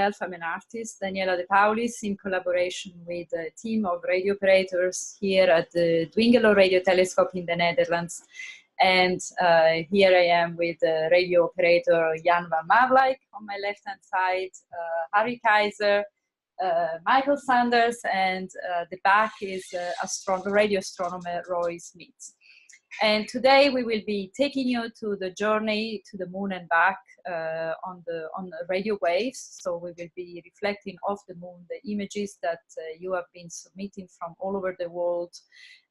myself, I'm an artist, Daniela De Paulis, in collaboration with a team of radio operators here at the Dwingeloo radio telescope in the Netherlands. And here I am with radio operator Jan van Marwijk on my left-hand side, Harry Kaiser, Michael Sanders, and the back is radio astronomer Roy Smith. And today we will be taking you to the journey to the moon and back on the radio waves. So we will be reflecting off the moon the images that you have been submitting from all over the world.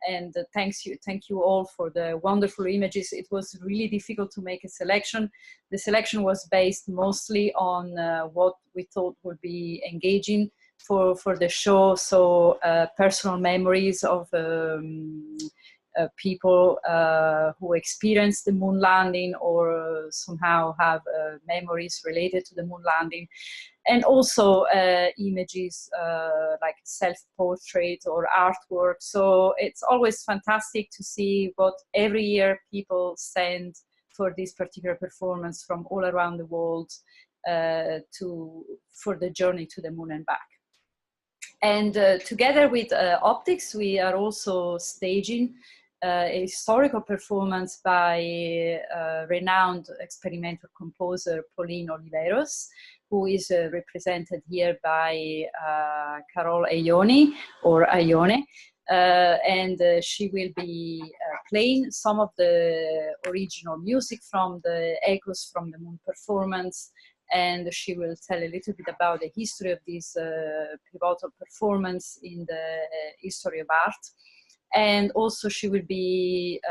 And thank you all for the wonderful images. It was really difficult to make a selection. The selection was based mostly on what we thought would be engaging for the show. So personal memories of people who experienced the moon landing or somehow have memories related to the moon landing, and also images like self-portrait or artwork. So it's always fantastic to see what every year people send for this particular performance from all around the world for the journey to the moon and back. And together with OPTIKS, we are also staging a historical performance by renowned experimental composer Pauline Oliveros, who is represented here by Carol Aioni, or Aione. And she will be playing some of the original music from the Echoes from the Moon performance, and she will tell a little bit about the history of this pivotal performance in the history of art. And also she will be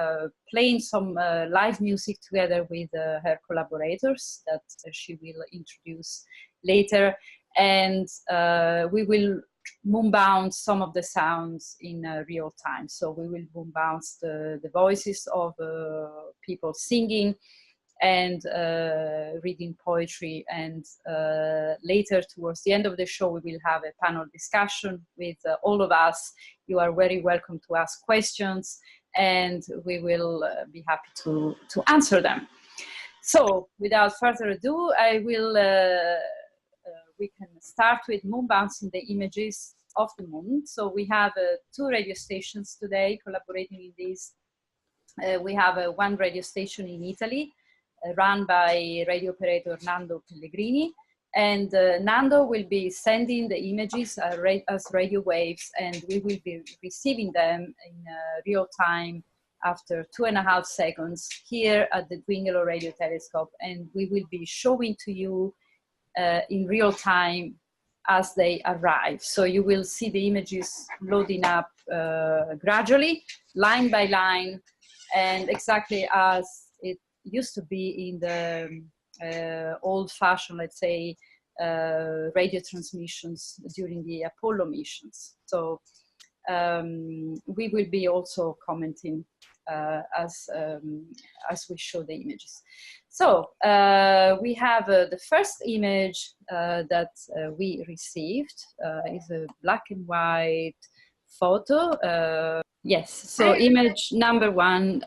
playing some live music together with her collaborators that she will introduce later. And we will moon bounce some of the sounds in real time. So we will moon bounce the voices of people singing and reading poetry, and later towards the end of the show we will have a panel discussion with all of us. You are very welcome to ask questions, and we will be happy to answer them. So without further ado, we can start with moon bouncing the images of the moon. So we have 2 radio stations today collaborating in this. We have one radio station in Italy, run by radio operator Nando Pellegrini, and Nando will be sending the images as radio waves, and we will be receiving them in real time after 2.5 seconds here at the Dwingeloo radio telescope, and we will be showing to you in real time as they arrive. So you will see the images loading up gradually, line by line, and exactly as it used to be in the old-fashioned, let's say, radio transmissions during the Apollo missions. So we will be also commenting as we show the images. So we have the first image that we received is a black and white photo. Yes, so image number 1.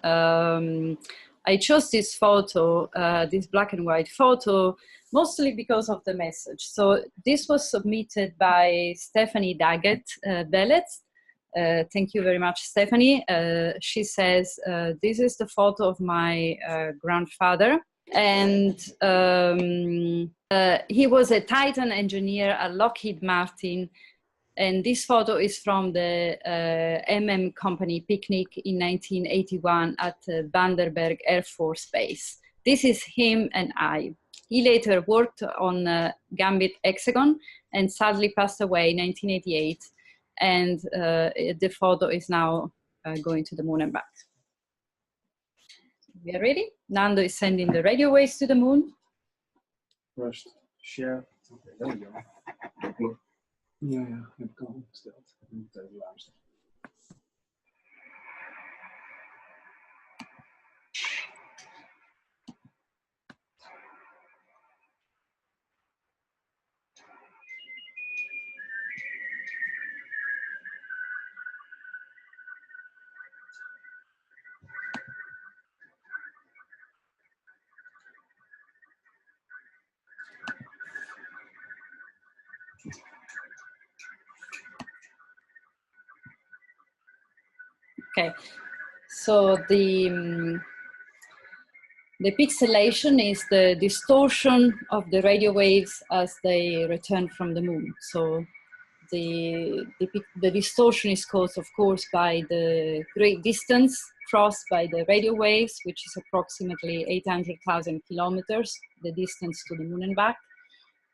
I chose this photo, this black and white photo, mostly because of the message. So this was submitted by Stephanie Daggett Bellet. Thank you very much, Stephanie. She says, this is the photo of my grandfather. And he was a Titan engineer at Lockheed Martin. And this photo is from the MM Company picnic in 1981 at Vandenberg Air Force Base. This is him and I. He later worked on Gambit Hexagon and sadly passed away in 1988. And the photo is now going to the moon and back. We are ready. Nando is sending the radio waves to the moon. First, share. Okay, there we go. Ja, heb ik al opgesteld. Ik moet even luisteren. Okay, so the pixelation is the distortion of the radio waves as they return from the moon. So the distortion is caused, of course, by the great distance crossed by the radio waves, which is approximately 800,000 kilometers, the distance to the moon and back.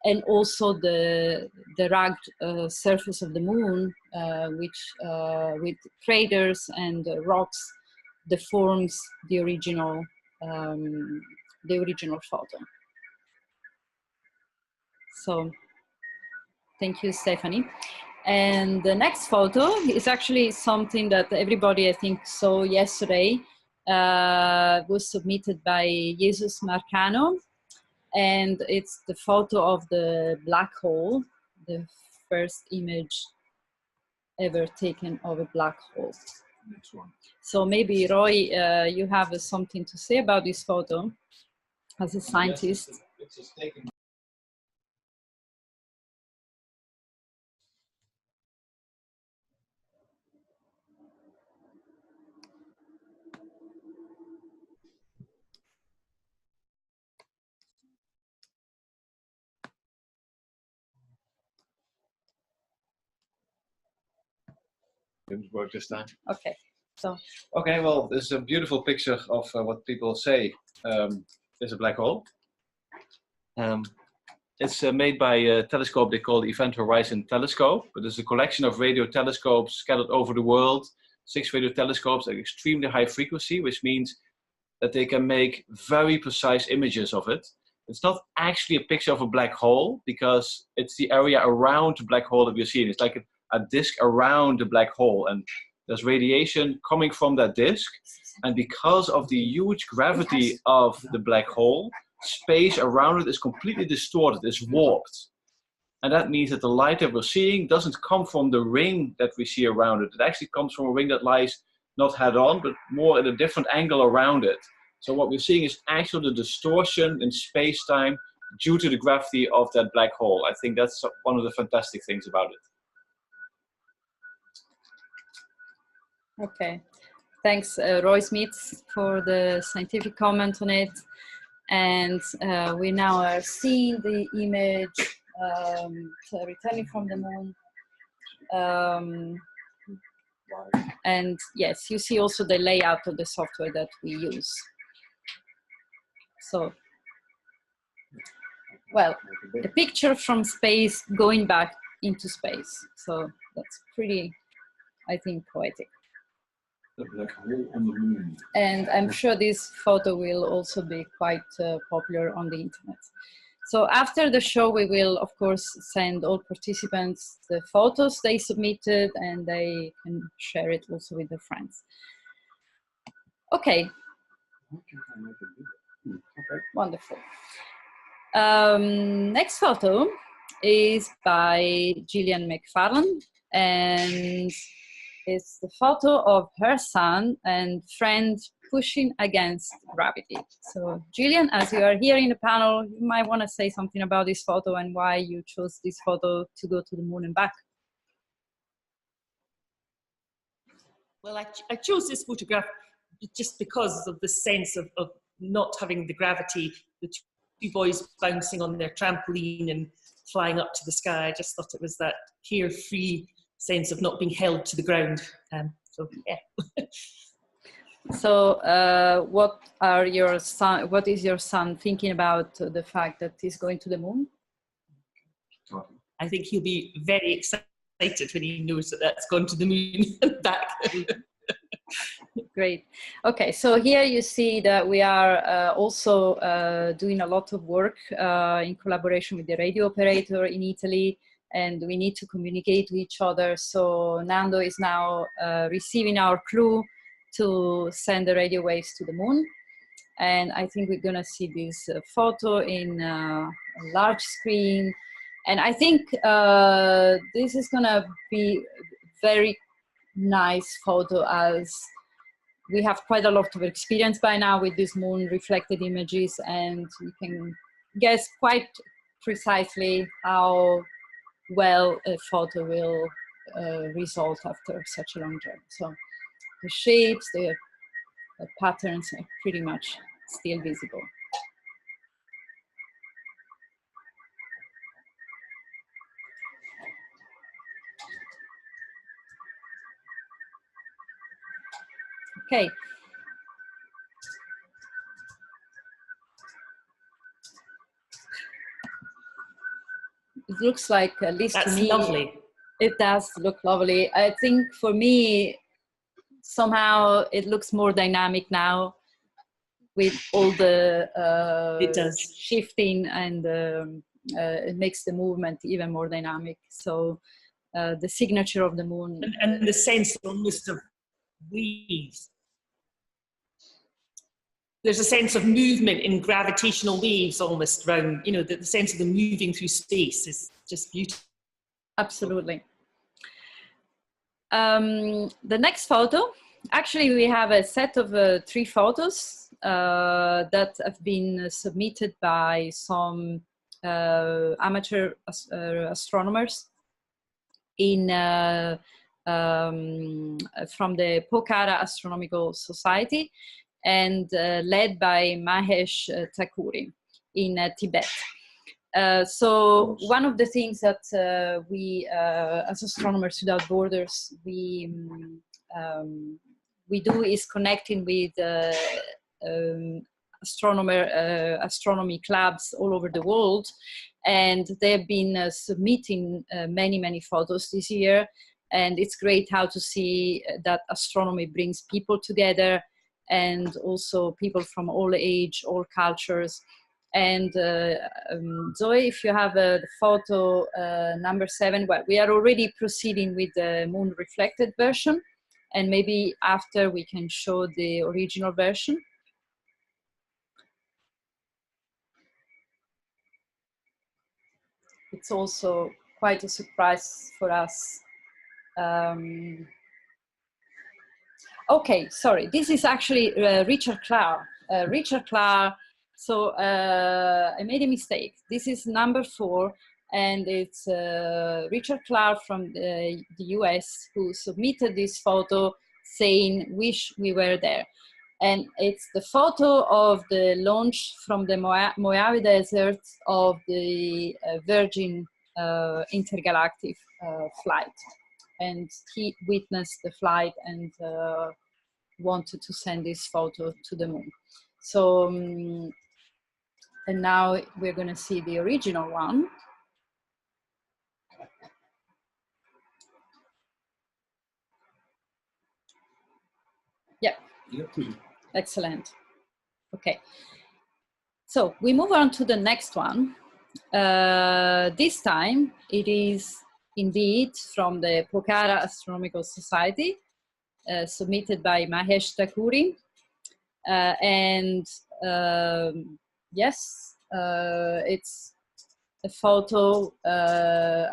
And also the rugged surface of the moon, which with craters and rocks deforms the original photo. So thank you, Stephanie. And the next photo is actually something that everybody, I think, saw yesterday. Was submitted by Jesus Marcano. And it's the photo of the black hole, the first image ever taken of a black hole. Next one. So maybe Roy, you have something to say about this photo as a scientist. Yes, it's taken. Didn't work this time. Okay, so. Okay, well, this is a beautiful picture of what people say is a black hole. It's made by a telescope they call the Event Horizon Telescope, but it's a collection of radio telescopes scattered over the world. 6 radio telescopes at extremely high frequency, which means that they can make very precise images of it. It's not actually a picture of a black hole because it's the area around the black hole that we're seeing. It's like a disk around the black hole, and there's radiation coming from that disk. And because of the huge gravity of the black hole, space around it is completely distorted, it's warped. And that means that the light that we're seeing doesn't come from the ring that we see around it. It actually comes from a ring that lies not head on, but more at a different angle around it. So what we're seeing is actually the distortion in space-time due to the gravity of that black hole. I think that's one of the fantastic things about it. Okay, thanks Roy Smith for the scientific comment on it. And we now are seeing the image returning from the moon. And yes, you see also the layout of the software that we use. So, well, a picture from space going back into space. So that's pretty, I think, poetic. The black hole on the moon. And I'm sure this photo will also be quite popular on the internet. So after the show, we will, of course, send all participants the photos they submitted, and they can share it also with their friends. Okay. Okay. Wonderful. Next photo is by Gillian McFarlane, and it's the photo of her son and friend pushing against gravity. So Gillian, as you are here in the panel, you might want to say something about this photo and why you chose this photo to go to the moon and back. Well, I chose this photograph just because of the sense of not having the gravity, the two boys bouncing on their trampoline and flying up to the sky. I just thought it was that carefree sense of not being held to the ground. So yeah. So what is your son thinking about the fact that he's going to the moon? I think he'll be very excited when he knows that that's gone to the moon and back. Great. Okay, so here you see that we are also doing a lot of work in collaboration with the radio operator in Italy, and we need to communicate to each other. So Nando is now receiving our clue to send the radio waves to the moon. And I think we're gonna see this photo in a large screen. And I think this is gonna be very nice photo, as we have quite a lot of experience by now with these moon reflected images, and you can guess quite precisely how well a photo will result after such a long journey. So the shapes, the patterns are pretty much still visible. Okay. It looks like, at least That's to me, lovely. It does look lovely. I think for me, somehow it looks more dynamic now with all the It does. shifting, and it makes the movement even more dynamic. So the signature of the moon. And the sense almost of waves. There's a sense of movement in gravitational waves almost around, you know, the sense of them moving through space is just beautiful. Absolutely. The next photo, actually we have a set of 3 photos that have been submitted by some amateur astronomers in from the Pokhara Astronomical Society, and led by Mahesh Thakuri in Tibet. So one of the things that we, as Astronomers Without Borders, we do is connecting with astronomy clubs all over the world, and they've been submitting many photos this year, and it's great how to see that astronomy brings people together, and also people from all age, all cultures. And Zoe, if you have the photo number 7, well, we are already proceeding with the moon reflected version, and maybe after we can show the original version. It's also quite a surprise for us. Okay, sorry, this is actually Richard Clark. Richard Clark, so I made a mistake. This is number 4, and it's Richard Clark from the US who submitted this photo saying, "Wish we were there." And it's the photo of the launch from the Mojave Desert of the Virgin intergalactic flight. And he witnessed the flight and wanted to send this photo to the moon. So, and now we're going to see the original one. Yeah. Excellent. Okay. So we move on to the next one. This time it is indeed from the Pokhara Astronomical Society, submitted by Mahesh Thakuri. And yes, it's a photo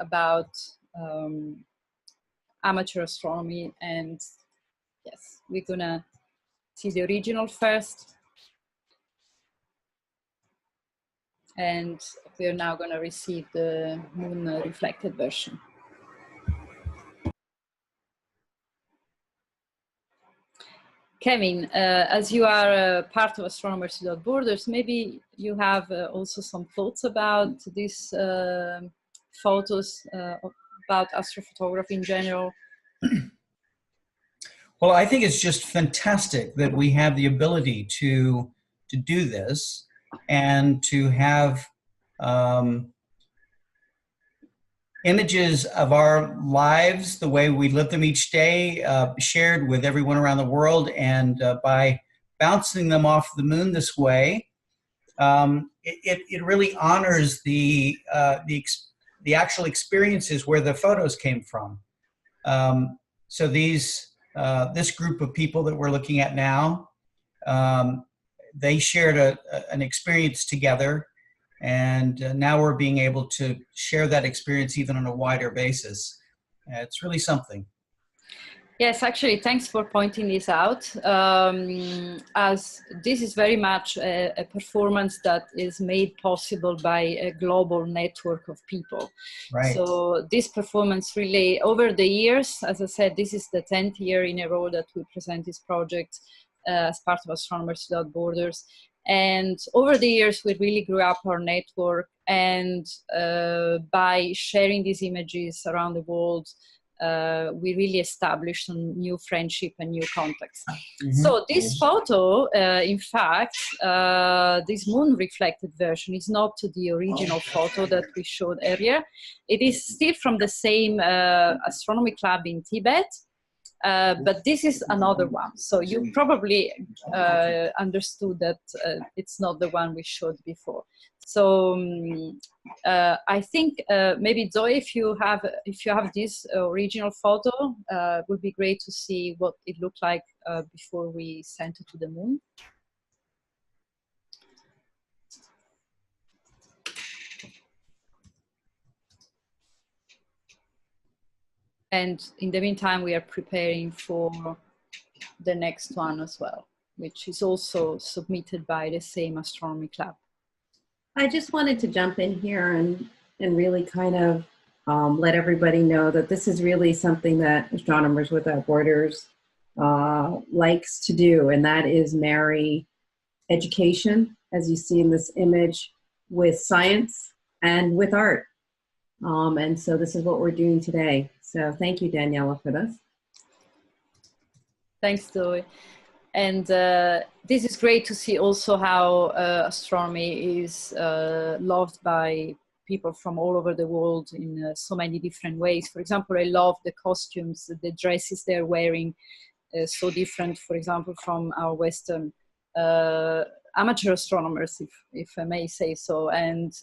about amateur astronomy. And yes, we're gonna see the original first. And we are now going to receive the moon reflected version. Kevin, as you are part of Astronomers Without Borders, maybe you have also some thoughts about these photos, about astrophotography in general. Well, I think it's just fantastic that we have the ability to do this, and to have images of our lives, the way we live them each day, shared with everyone around the world. And by bouncing them off the moon this way, it really honors the actual experiences where the photos came from. So these this group of people that we're looking at now, they shared an experience together, and now we're being able to share that experience even on a wider basis. It's really something. Yes, actually, thanks for pointing this out. As this is very much a performance that is made possible by a global network of people. Right. So this performance really, over the years, as I said, this is the 10th year in a row that we present this project as part of Astronomers Without Borders. And over the years, we really grew up our network, and by sharing these images around the world, we really established some new friendship and new contacts. Mm-hmm. So this photo, in fact, this moon reflected version is not the original photo that we showed earlier. It is still from the same astronomy club in Tibet, but this is another one. So you probably understood that it's not the one we showed before. So I think maybe Zoe, if you have this original photo, it would be great to see what it looked like before we sent it to the moon. And in the meantime, we are preparing for the next one as well, which is also submitted by the same astronomy club. I just wanted to jump in here and really kind of let everybody know that this is really something that Astronomers Without Borders likes to do, and that is marry education, as you see in this image, with science and with art. And so this is what we're doing today. So thank you, Daniela, for this. Thanks, Zoe. And this is great to see also how astronomy is loved by people from all over the world in so many different ways. For example, I love the costumes, the dresses they're wearing, so different, for example, from our Western amateur astronomers, if I may say so. And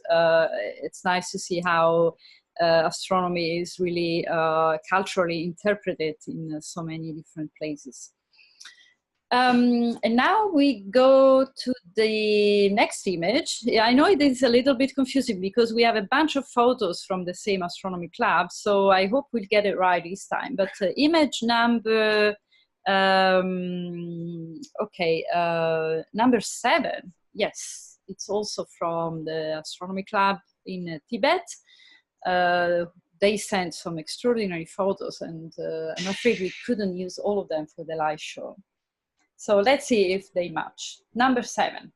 it's nice to see how astronomy is really culturally interpreted in so many different places. And now we go to the next image. I know it is a little bit confusing because we have a bunch of photos from the same astronomy club, so I hope we'll get it right this time. But image number, number 7, yes, it's also from the astronomy club in Tibet. They sent some extraordinary photos, and I'm afraid we couldn't use all of them for the live show. So let's see if they match. Number 7.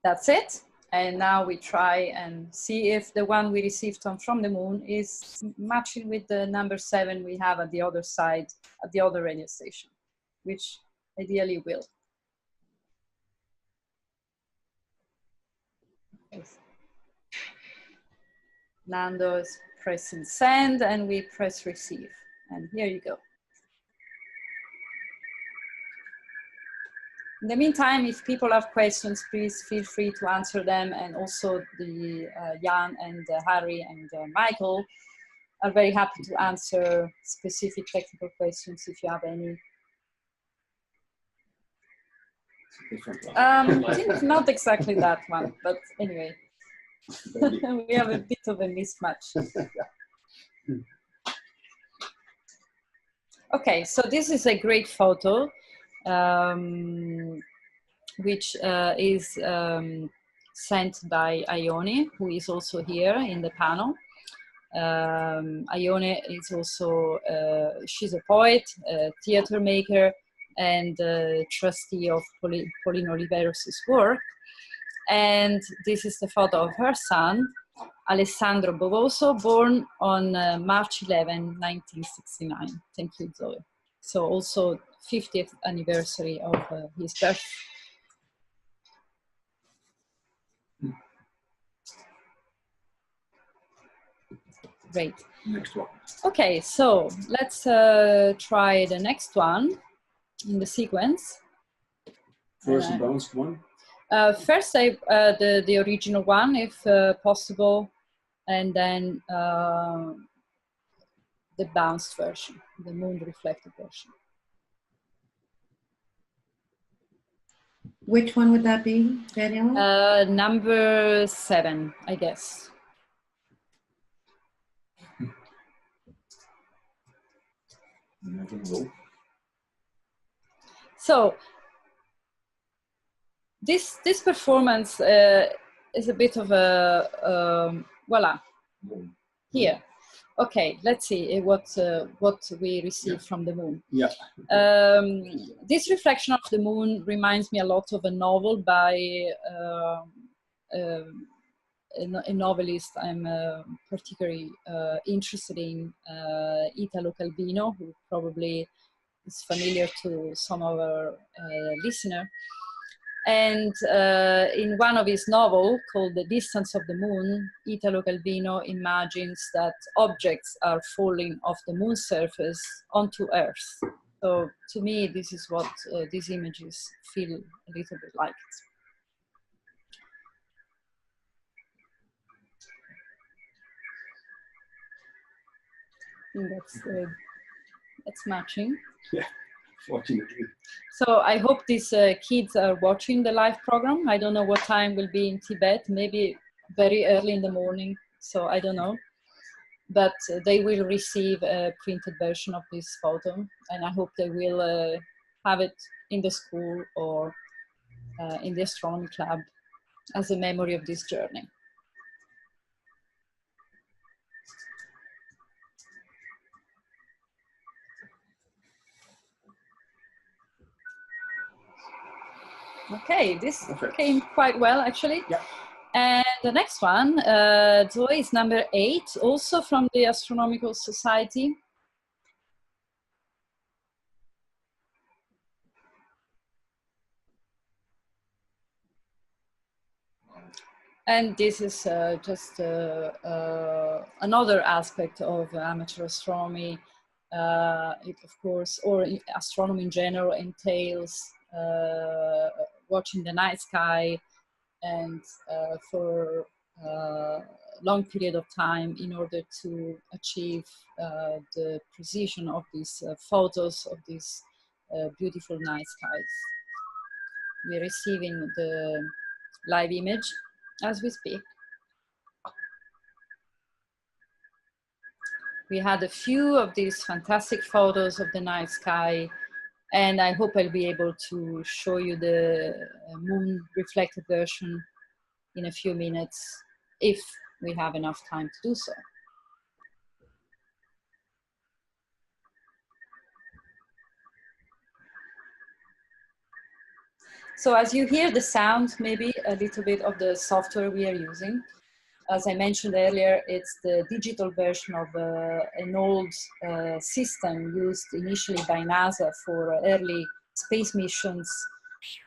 That's it. And now we try and see if the one we received from the moon is matching with the number 7 we have at the other side, at the other radio station, which ideally will. Nando is pressing send, and we press receive. And here you go. In the meantime, if people have questions, please feel free to answer them. And also the Jan and Harry and Michael are very happy to answer specific technical questions if you have any. I think not exactly that one, but anyway, we have a bit of a mismatch. Okay, so this is a great photo, which is sent by Ione, who is also here in the panel. Ione is also, she's a poet, a theater maker, and trustee of Pauline Oliveros' work. And this is the photo of her son, Alessandro Bovoso, born on March 11, 1969. Thank you, Zoe. So also 50th anniversary of his birth. Great. Next one. Okay, so let's try the next one in the sequence. First the bounced one. First, the original one, if possible, and then the bounced version, the moon reflected version. Which one would that be, Daniela? Number 7, I guess. So this performance is a bit of a voila here. Okay, let's see what we receive from the moon. Yeah. This reflection of the moon reminds me a lot of a novel by a novelist I'm particularly interested in, Italo Calvino, who probably is familiar to some of our listeners. And in one of his novels called The Distance of the Moon, Italo Calvino imagines that objects are falling off the moon's surface onto Earth. So to me, this is what these images feel a little bit like. I think that's matching. Yeah, fortunately. So I hope these kids are watching the live program. I don't know what time will be in Tibet, maybe very early in the morning, so I don't know. But they will receive a printed version of this photo, and I hope they will have it in the school or in the astronomy club as a memory of this journey. Okay, this came quite well, actually. Yeah. And the next one, Zoe, is number 8, also from the Astronomical Society. And this is just another aspect of amateur astronomy. It, of course, or astronomy in general, entails watching the night sky and for a long period of time in order to achieve the precision of these photos of these beautiful night skies. We're receiving the live image as we speak. We had a few of these fantastic photos of the night sky, and I hope I'll be able to show you the moon reflected version in a few minutes, if we have enough time to do so. So as you hear the sound, maybe a little bit of the software we are using. As I mentioned earlier, it's the digital version of an old system used initially by NASA for early space missions.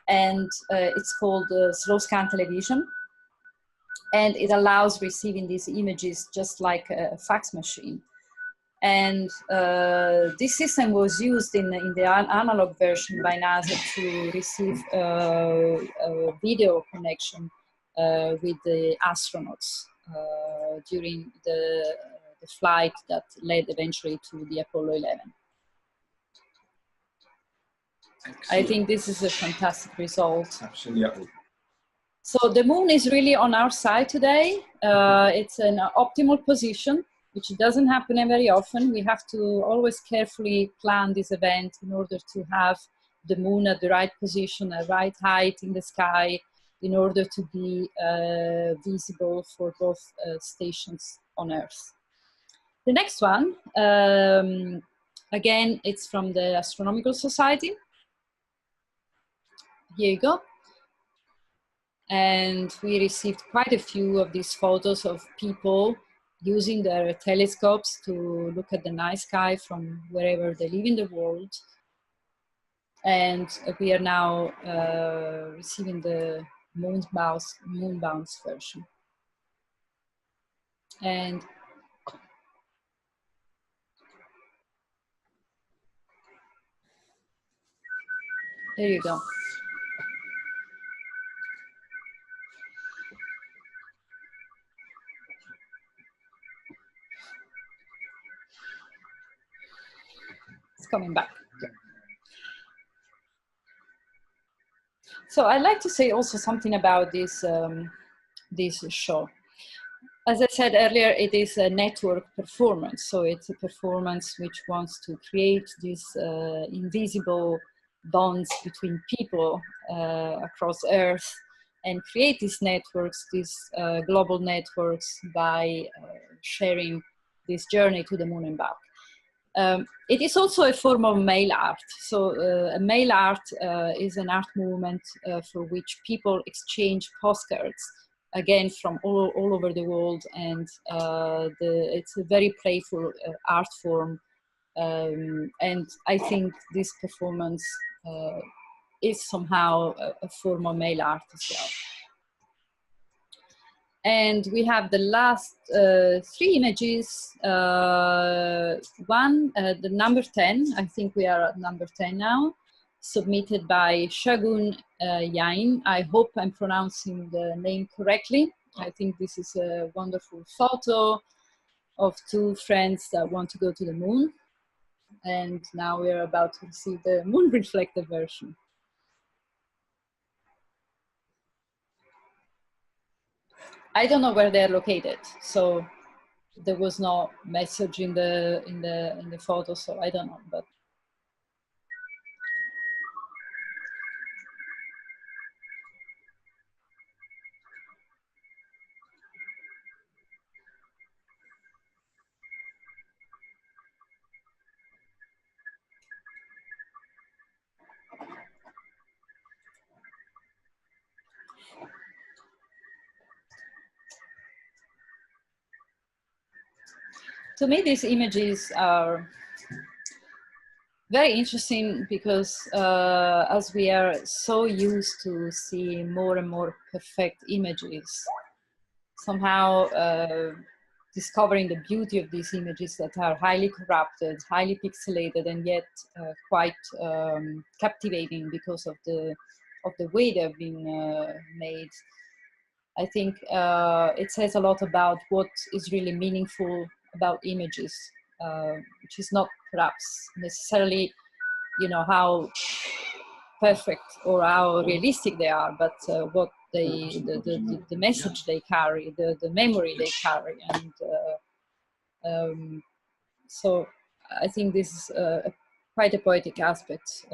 And it's called slow scan television. And it allows receiving these images just like a fax machine. And this system was used in the analog version by NASA to receive a video connection with the astronauts during the flight that led eventually to the Apollo 11. Excellent. I think this is a fantastic result. Absolutely. So the moon is really on our side today. It's an optimal position, which doesn't happen very often. We have to always carefully plan this event in order to have the moon at the right position, at the right height in the sky, in order to be visible for both stations on Earth. The next one, again, it's from the Astronomical Society. Here you go. And we received quite a few of these photos of people using their telescopes to look at the night sky from wherever they live in the world. And we are now receiving the moonbounced version. And there you go. It's coming back. So I'd like to say also something about this, this show. As I said earlier, it is a network performance. So it's a performance which wants to create these invisible bonds between people across Earth and create these networks, these global networks, by sharing this journey to the moon and back. It is also a form of mail art. So mail art is an art movement for which people exchange postcards, again, from all over the world. And it's a very playful art form. And I think this performance is somehow a form of mail art as well. And we have the last 3 images. One, the number 10, I think we are at number 10 now, submitted by Shagun Yain. I hope I'm pronouncing the name correctly. I think this is a wonderful photo of 2 friends that want to go to the moon. And now we're about to see the moon reflected version. I don't know where they're located, so there was no message in the photo, so I don't know. But to me, these images are very interesting because as we are so used to see more and more perfect images, somehow discovering the beauty of these images that are highly corrupted, highly pixelated, and yet quite captivating because of the way they've been made. I think it says a lot about what is really meaningful about images, which is not perhaps necessarily, you know, how perfect or how realistic they are, but what the message they carry, the memory they carry. And so I think this is quite a poetic aspect,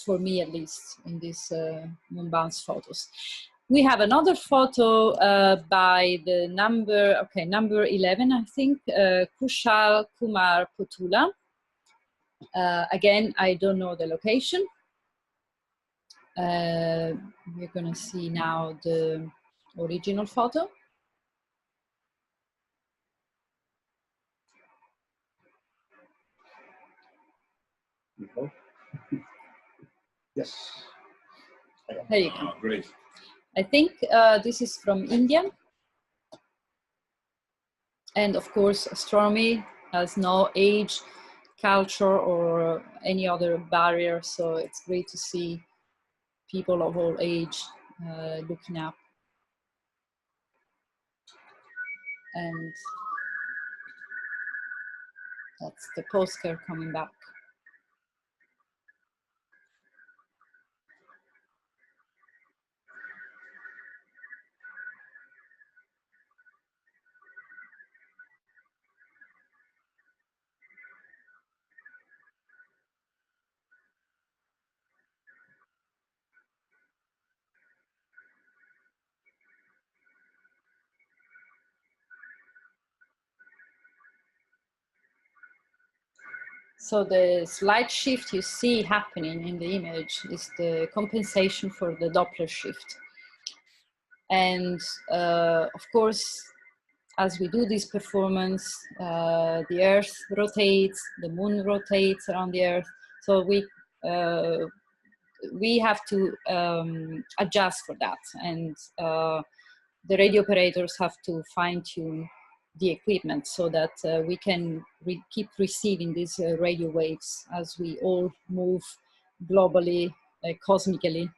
for me at least, in these moonbounced photos. We have another photo by the number 11, I think, Kushal Kumar Potula. Again, I don't know the location. We're gonna see now the original photo. Yes. There you go. Great. I think this is from India. And of course, astronomy has no age, culture, or any other barrier. So it's great to see people of all age looking up. And that's the postcard coming back. So the slight shift you see happening in the image is the compensation for the Doppler shift. And of course, as we do this performance, the Earth rotates, the moon rotates around the Earth. So we have to adjust for that. And the radio operators have to fine tune the equipment so that we can keep receiving these radio waves as we all move globally, cosmically.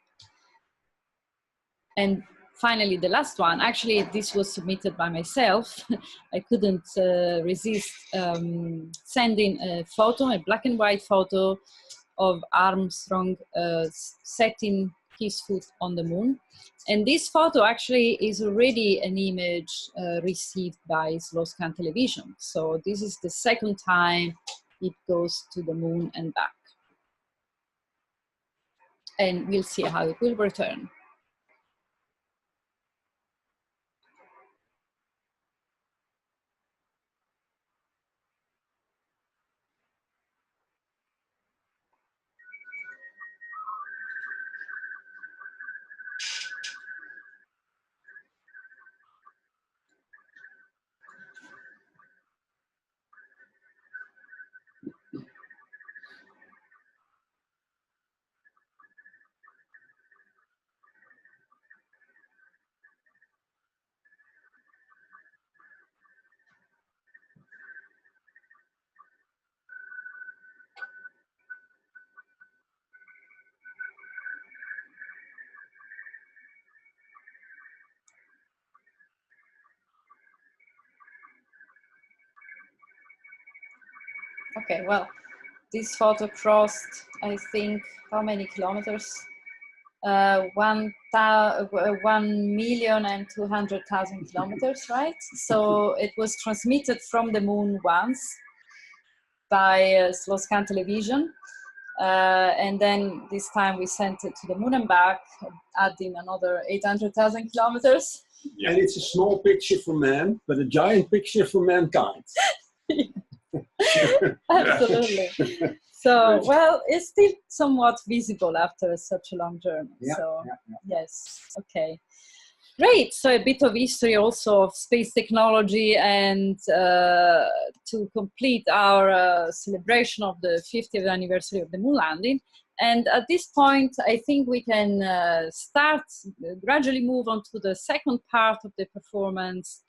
And finally, the last one, actually this was submitted by myself. I couldn't resist sending a photo, a black and white photo of Armstrong setting his foot on the moon. And this photo actually is already an image received by slow-scan television. So this is the second time it goes to the moon and back. And we'll see how it will return. Okay, well, this photo crossed, I think, how many kilometers? 1,200,000 kilometers, right? So it was transmitted from the moon once by slow-scan television. And then this time we sent it to the moon and back, adding another 800,000 kilometers. And it's a small picture for man, but a giant picture for mankind. Absolutely. So, well, it's still somewhat visible after such a long journey. Yeah, So, yeah. yes, okay. Great. So a bit of history also of space technology, and to complete our celebration of the 50th anniversary of the moon landing. And at this point, I think we can gradually move on to the second part of the performance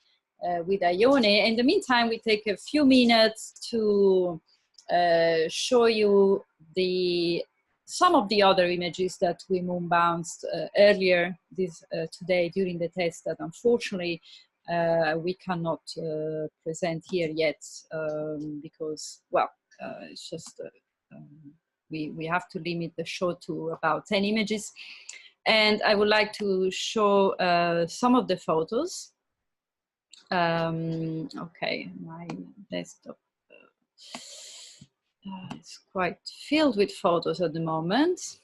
with Ione. In the meantime, we take a few minutes to show you some of the other images that we moon-bounced earlier today during the test that unfortunately we cannot present here yet because, well, it's just we have to limit the show to about 10 images. And I would like to show some of the photos. Okay, my desktop it's quite filled with photos at the moment.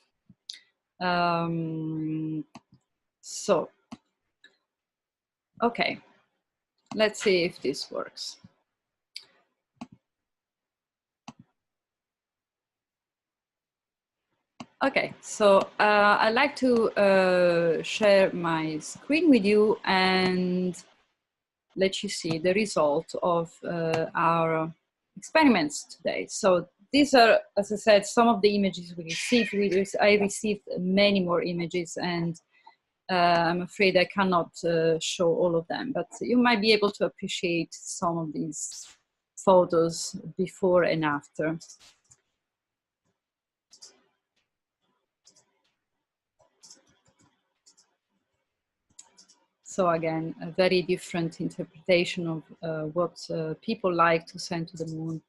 So, okay, let's see if this works. Okay, so I'd like to share my screen with you and let you see the result of our experiments today. So these are, as I said, some of the images we received. I received many more images, and I'm afraid I cannot show all of them, but you might be able to appreciate some of these photos before and after. So again, a very different interpretation of what people like to send to the moon.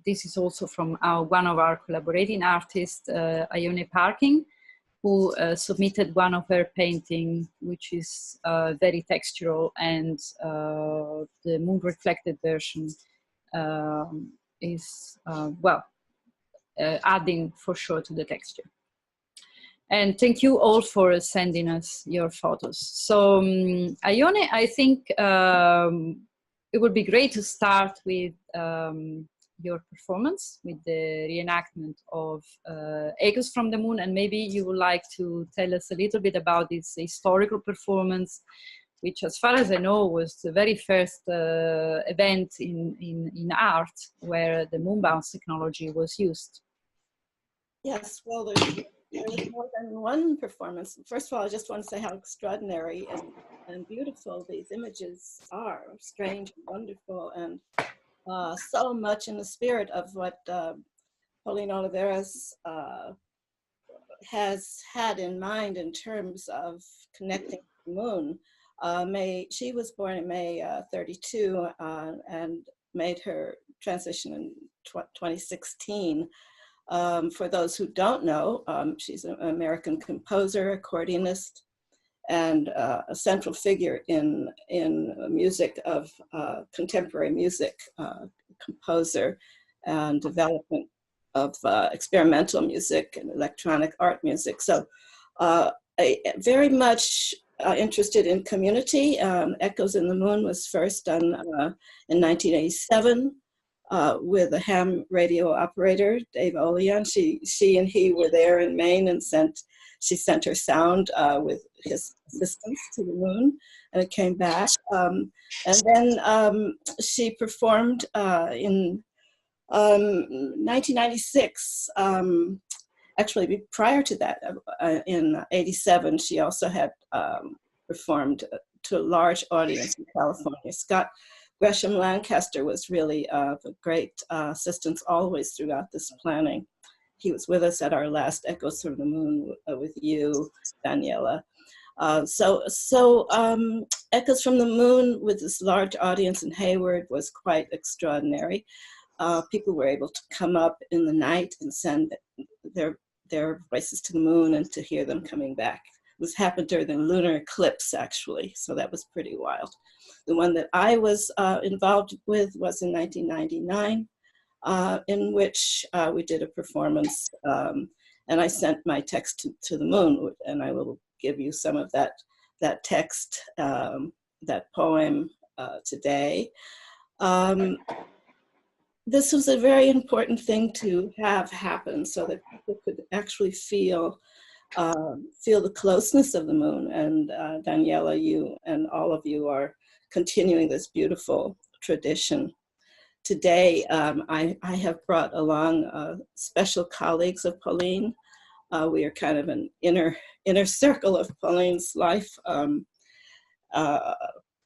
This is also from one of our collaborating artists, Ione Parking, who submitted one of her painting, which is very textural, and the moon reflected version is, well, adding for sure to the texture. And thank you all for sending us your photos. So Ione, I think it would be great to start with your performance, with the reenactment of Echoes from the Moon, and maybe you would like to tell us a little bit about this historical performance, which, as far as I know, was the very first event in art where the moonbounce technology was used. Yes, well, there's more than one performance. First of all, I just want to say how extraordinary and beautiful these images are, strange and wonderful, and so much in the spirit of what Pauline Oliveras has had in mind in terms of connecting to the moon. She was born in May 32 and made her transition in 2016. For those who don't know, she's an American composer, accordionist, and a central figure in music of contemporary music, composer and development of experimental music and electronic art music. So very much interested in community. Echoes in the Moon was first done in 1987 with a ham radio operator, Dave Olean. She and he were there in Maine, and she sent her sound with his assistance to the moon, and it came back. And then she performed in 1996. Actually, prior to that, in '87, she also had performed to a large audience in California. Scott Gresham Lancaster was really of great assistance always throughout this planning. He was with us at our last Echoes from the Moon with you, Daniela. So Echoes from the Moon with this large audience in Hayward was quite extraordinary. People were able to come up in the night and send their voices to the moon and to hear them coming back. It happened during the lunar eclipse, actually, so that was pretty wild. The one that I was involved with was in 1999, in which we did a performance, and I sent my text to the moon, and I will give you some of that text, that poem today. This was a very important thing to have happen so that people could actually feel the closeness of the moon. And Daniela, you and all of you are continuing this beautiful tradition. Today, I have brought along special colleagues of Pauline. We are kind of an inner circle of Pauline's life,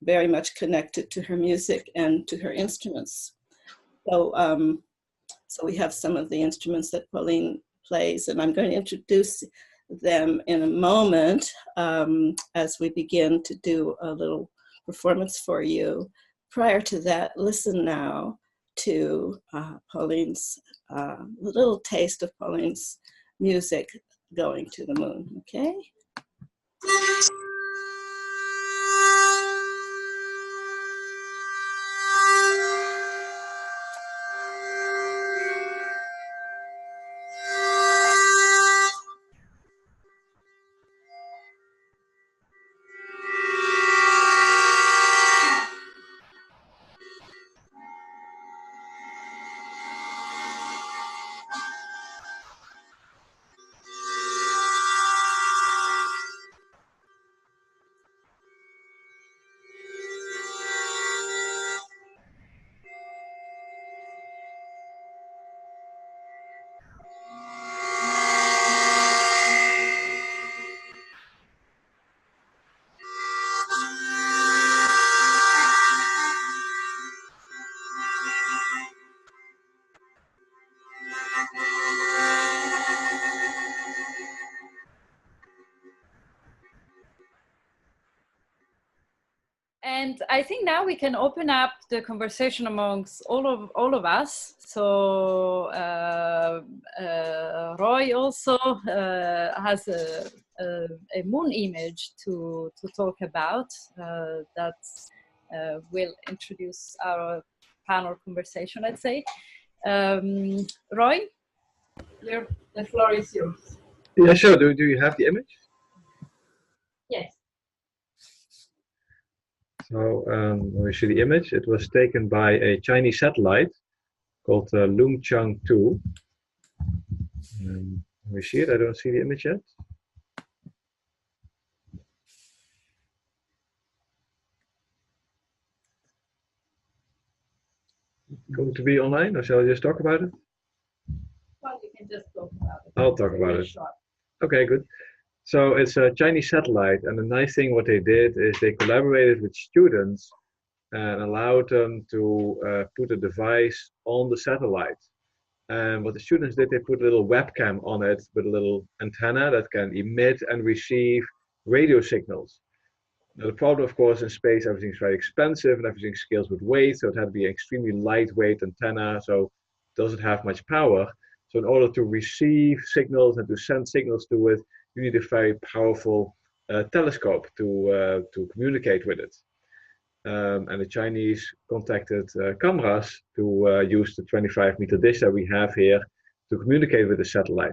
very much connected to her music and to her instruments. So, so we have some of the instruments that Pauline plays, and I'm going to introduce them in a moment as we begin to do a little performance for you. Prior to that, listen now to Pauline's, a little taste of Pauline's music, Going to the Moon, okay? And I think now we can open up the conversation amongst all of us. So Roy also has a moon image to talk about that will introduce our panel conversation, let's say. Roy, the floor is yours. Yeah, sure. Do you have the image? Yes. So we see the image. It was taken by a Chinese satellite called Lungchang 2. We see it. I don't see the image yet. Going to be online, or shall I just talk about it? Well, you can just talk about it. I'll talk about it. Okay, good. So it's a Chinese satellite, and the nice thing what they did is they collaborated with students and allowed them to put a device on the satellite. And what the students did, they put a little webcam on it with a little antenna that can emit and receive radio signals. Now the problem, of course, in space, everything's very expensive and everything scales with weight, so it had to be an extremely lightweight antenna, so it doesn't have much power. So in order to receive signals and to send signals to it, you need a very powerful telescope to communicate with it. And the Chinese contacted cameras to use the 25-meter dish that we have here to communicate with the satellite.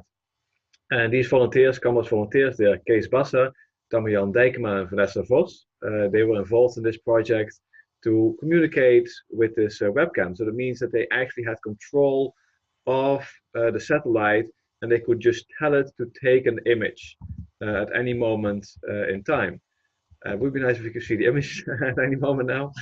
And these volunteers, cameras volunteers, they're Kees Basser, Damian Dijkema, and Vanessa Vos. They were involved in this project to communicate with this webcam. So that means that they actually had control of the satellite, and they could just tell it to take an image at any moment in time. It would be nice if we could see the image at any moment now.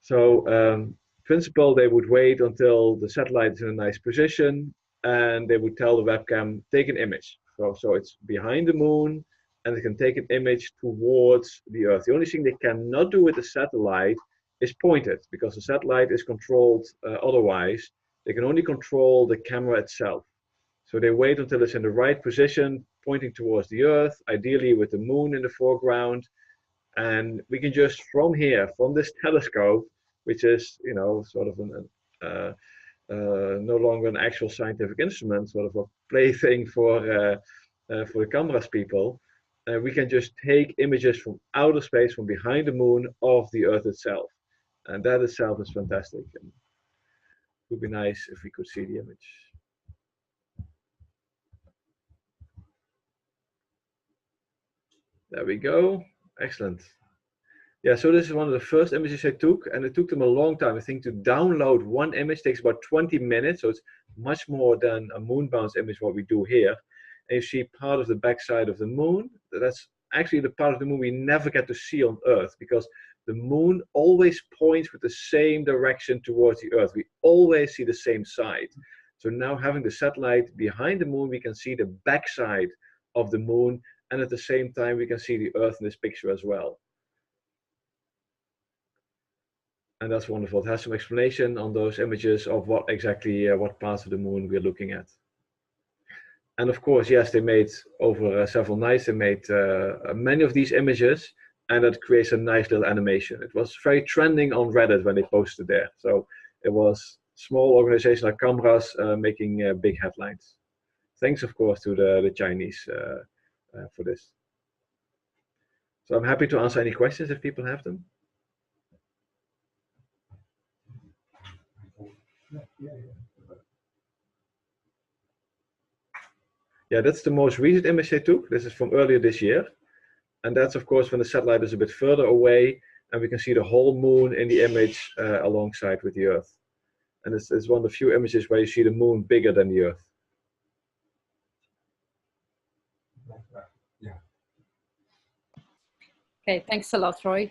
So, principle, they would wait until the satellite is in a nice position, and they would tell the webcam, take an image. So it's behind the moon, and it can take an image towards the Earth. The only thing they cannot do with the satellite is point it, because the satellite is controlled otherwise. They can only control the camera itself. So they wait until it's in the right position, pointing towards the Earth, ideally with the moon in the foreground. And we can just, from here, from this telescope, which is, you know, sort of no longer an actual scientific instrument, sort of a plaything for the cameras people, we can just take images from outer space, from behind the moon, of the Earth itself. And that itself is fantastic. And it would be nice if we could see the image. There we go. Excellent. Yeah, so this is one of the first images I took, and it took them a long time. I think to download one image takes about 20 minutes, so it's much more than a moon-bounced image, what we do here. And you see part of the backside of the moon. That's actually the part of the moon we never get to see on Earth, because the moon always points with the same direction towards the Earth. We always see the same side. So now, having the satellite behind the moon, we can see the backside of the moon, and at the same time we can see the Earth in this picture as well. And that's wonderful. It has some explanation on those images of what exactly, what parts of the moon we're looking at. And of course, yes, they made over several nights, they made many of these images, and that creates a nice little animation. It was very trending on Reddit when they posted there. So it was small organizations like cameras making big headlines. Thanks, of course, to the Chinese for this. So I'm happy to answer any questions if people have them. Yeah, that's the most recent image they took. This is from earlier this year. And that's, of course, when the satellite is a bit further away, and we can see the whole moon in the image alongside with the Earth. And it's one of the few images where you see the moon bigger than the Earth. Okay, thanks a lot, Roy.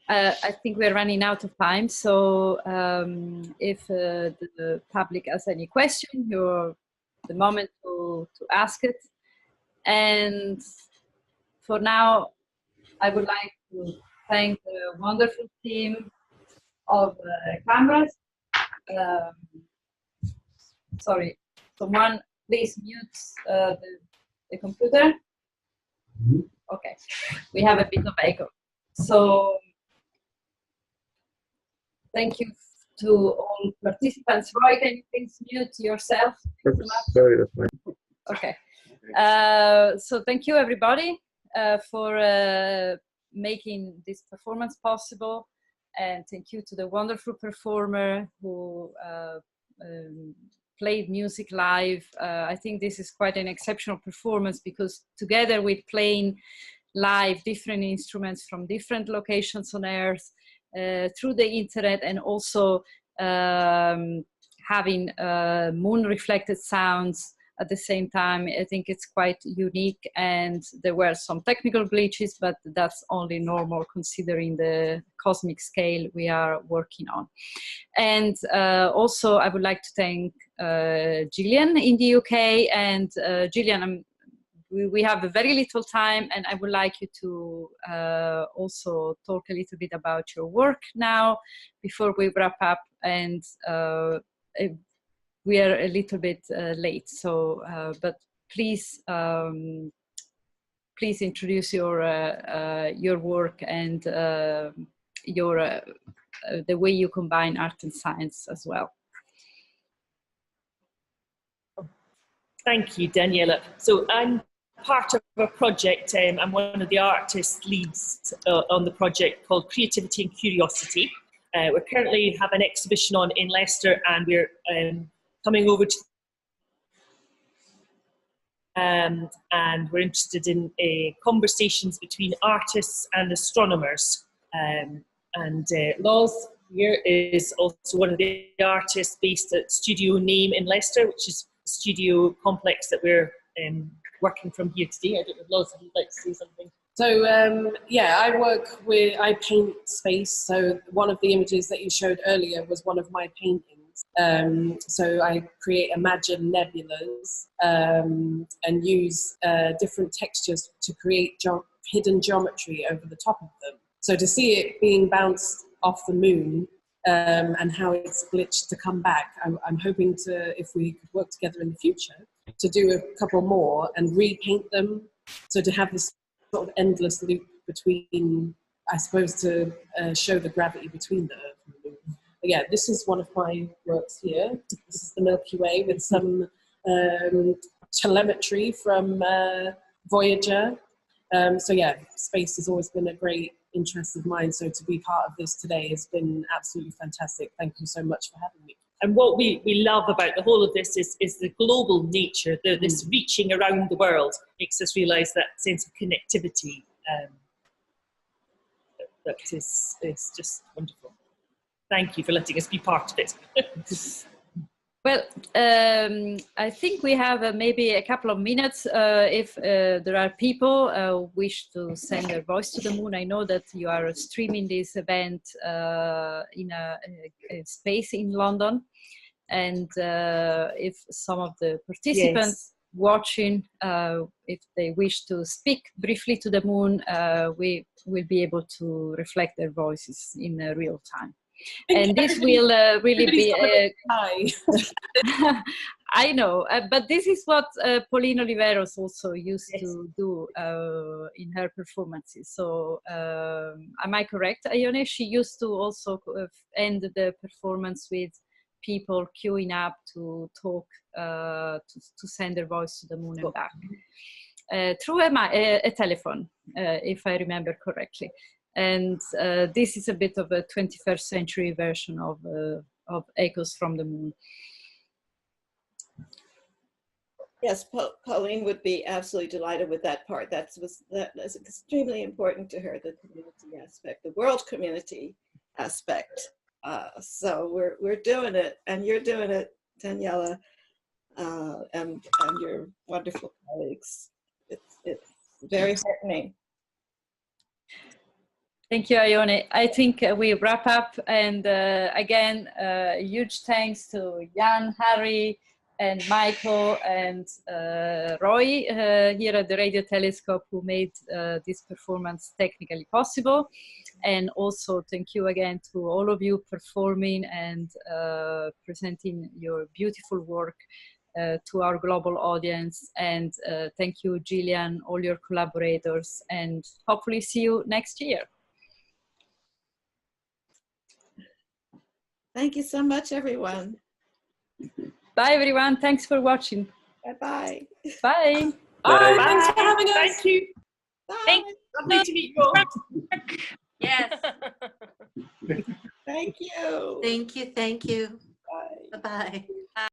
I think we're running out of time, so if the public has any question, you're the moment to ask it. And for now, I would like to thank the wonderful team of cameras. Sorry, someone please mute the computer. Okay, we have a bit of echo. So thank you to all participants. Roy, can you please mute yourself? Sorry, that's fine. Okay. So thank you, everybody, for making this performance possible. And thank you to the wonderful performer who played music live. I think this is quite an exceptional performance, because together with playing live different instruments from different locations on Earth, through the internet, and also having moon reflected sounds at the same time, I think it's quite unique. And there were some technical glitches, but that's only normal considering the cosmic scale we are working on. And also I would like to thank Gillian in the UK. And Gillian, we have very little time, and I would like you to also talk a little bit about your work now before we wrap up. And we are a little bit late, so but please please introduce your work and the way you combine art and science as well. Thank you, Daniela. So I'm part of a project. I'm one of the artist leads on the project called Creativity and Curiosity. We currently have an exhibition on in Leicester, and we're coming over to and we're interested in conversations between artists and astronomers. Loz here is also one of the artists based at Studio Name in Leicester, which is a studio complex that we're working from here today. I don't know if Loz, if you'd like to say something. So yeah, I paint space. So one of the images that you showed earlier was one of my paintings. So I create imagined nebulas and use different textures to create hidden geometry over the top of them. So to see it being bounced off the moon and how it's glitched to come back, I'm hoping to, if we could work together in the future, to do a couple more and repaint them. So to have this sort of endless loop between, I suppose, to show the gravity between the Earth and the moon. But yeah, this is one of my works here. This is the Milky Way with some telemetry from Voyager. So yeah, space has always been a great interest of mine. So to be part of this today has been absolutely fantastic. Thank you so much for having me. And what we love about the whole of this is the global nature, this reaching around the world makes us realise that sense of connectivity that is just wonderful. Thank you for letting us be part of it. Well, I think we have maybe a couple of minutes if there are people who wish to send their voice to the moon. I know that you are streaming this event in a space in London. And if some of the participants watching, if they wish to speak briefly to the moon, we will be able to reflect their voices in real time. And this will really be I know, but this is what Pauline Oliveros also used to do in her performances. So am I correct, Ione? She used to also end the performance with people queuing up to talk, to send their voice to the moon and back through a telephone, if I remember correctly. And this is a bit of a 21st century version of Echoes from the Moon. Yes, Pauline would be absolutely delighted with that part. That is extremely important to her, the community aspect, the world community aspect. So we're doing it, and you're doing it, Daniela, and your wonderful colleagues. It's very heartening. Thank you, Ione. I think we wrap up, and again, huge thanks to Jan, Harry, and Michael, and Roy here at the Radio Telescope, who made this performance technically possible. And also thank you again to all of you performing and presenting your beautiful work to our global audience. And thank you, Gillian, all your collaborators, and hopefully see you next year. Thank you so much, everyone. Bye, everyone. Thanks for watching. Bye-bye. Bye. Bye. Thanks for having us. Thank you. Bye. Lovely to meet you all. Yes. Thank you. Thank you. Thank you. Bye. Bye-bye.